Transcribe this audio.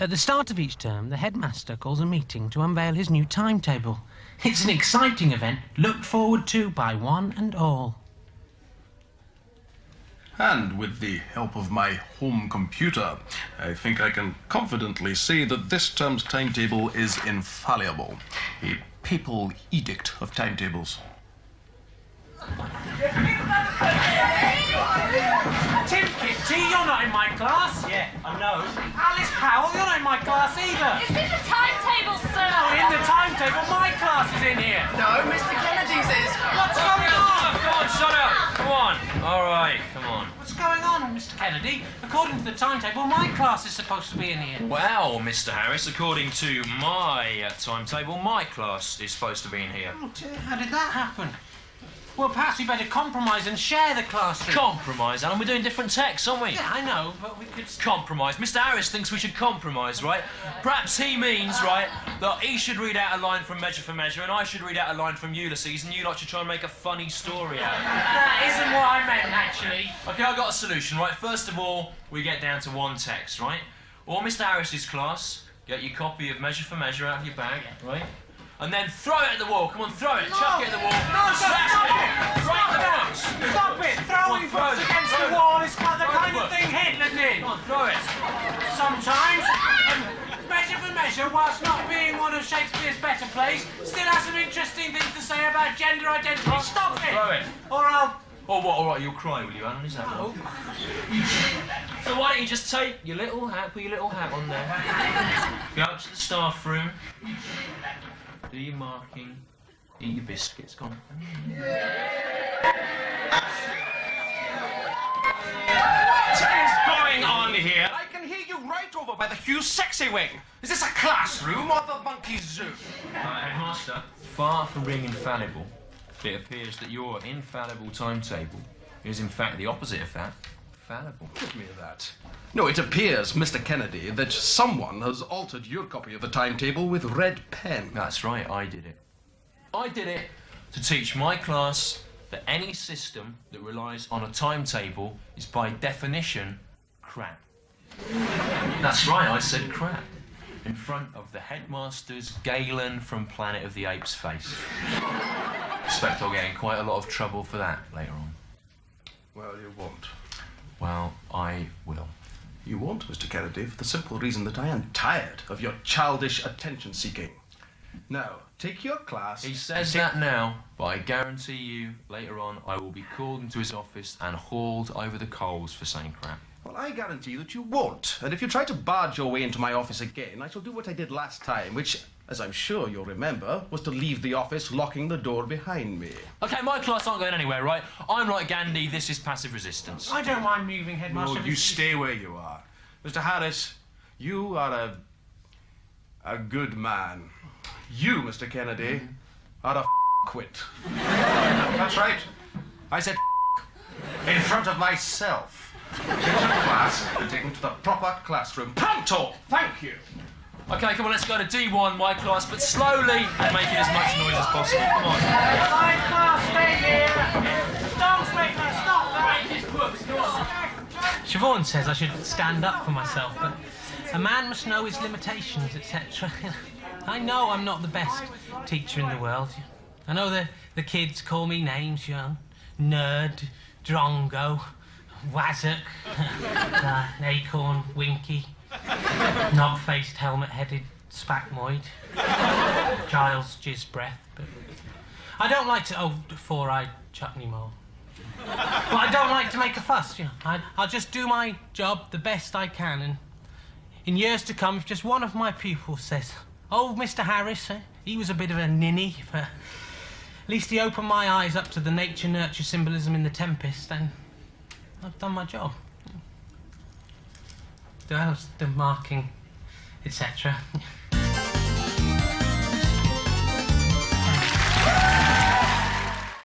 At the start of each term, the headmaster calls a meeting to unveil his new timetable. It's an exciting event looked forward to by one and all. And with the help of my home computer, I think I can confidently say that this term's timetable is infallible. A papal edict of timetables. Tim Kitty, you're not in my class. Yeah, I know. Alice Powell, you're not in my class either. It's in the timetable, sir. Oh, in the timetable, my class is in here. No, Mr. Kennedy's is. What's going on? Come on, shut up. Come on. All right, come on. What's going on, Mr. Kennedy? According to the timetable, my class is supposed to be in here. Well, Mr. Harris, according to my timetable, my class is supposed to be in here. Oh dear, how did that happen? Well, perhaps we better compromise and share the classroom. Compromise, Alan? We're doing different texts, aren't we? Yeah, I know, but we could... Compromise. Mr. Harris thinks we should compromise, right? Perhaps he means, right, that he should read out a line from Measure for Measure and I should read out a line from Ulysses and you lot should try and make a funny story out of it. That isn't what I meant, actually. OK, I've got a solution, right? First of all, we get down to one text, right? Or Mr. Harris's class, get your copy of Measure for Measure out of your bag, right? And then throw it at the wall. Come on, throw it. No. Chuck it at the wall. No, stop it! Break the books. Stop it! Throwing books against the wall is not the kind of book. thing Hitler did. Come on, throw it. Sometimes, Measure for Measure, whilst not being one of Shakespeare's better plays, still has some interesting things to say about gender identity. Stop it! Throw it. Or I'll... Or what? All right, you'll cry, will you, Alan? Is that No. So why don't you just take your little hat, put your little hat on there, go up to the staff room, do your marking, eat your biscuits, go on. What is going on here? I can hear you right over by the Hugh Sexy Wing. Is this a classroom or the monkey zoo? Headmaster, far from being infallible, it appears that your infallible timetable is in fact the opposite of that, fallible. Give me that. No, it appears, Mr. Kennedy, that someone has altered your copy of the timetable with red pen. That's right, I did it. I did it to teach my class that any system that relies on a timetable is by definition crap. That's right, I said crap. In front of the headmaster's Galen from Planet of the Apes face. Expect I'll get in quite a lot of trouble for that later on. Well, you won't. Well, I will. You won't, Mr. Kennedy, for the simple reason that I am tired of your childish attention-seeking. Now, take your class... He says that now, but I guarantee you, later on, I will be called into his office and hauled over the coals for saying crap. Well, I guarantee that you won't. And if you try to barge your way into my office again, I shall do what I did last time, which, as I'm sure you'll remember, was to leave the office locking the door behind me. OK, my class aren't going anywhere, right? I'm like Gandhi, this is passive resistance. I don't mind moving, Headmaster. No, you stay where you are. Mr. Harris, you are a good man. You, Mr. Kennedy, are a quit. That's right. I said in front of myself. Take your class and take them to the proper classroom. Pronto! Thank you. OK, come on, let's go to D1, my class, but slowly and making as much noise as possible. Come on. My class, stay here! Don't make her stop that! Siobhan says I should stand up for myself, but a man must know his limitations, etc. I know I'm not the best teacher in the world. I know the kids call me names, you know. Nerd, Drongo, Wazzock, Acorn, Winky, knob-faced, helmet-headed Spackmoid, Giles Jizz Breath, but I don't like to... Oh, four-eyed Chutney Mole. But I don't like to make a fuss, you know. I'll just do my job the best I can, and in years to come, if just one of my pupils says, "Oh, Mr. Harris, he was a bit of a ninny, but at least he opened my eyes up to the nature-nurture symbolism in The Tempest," then I've done my job. The marking, etc.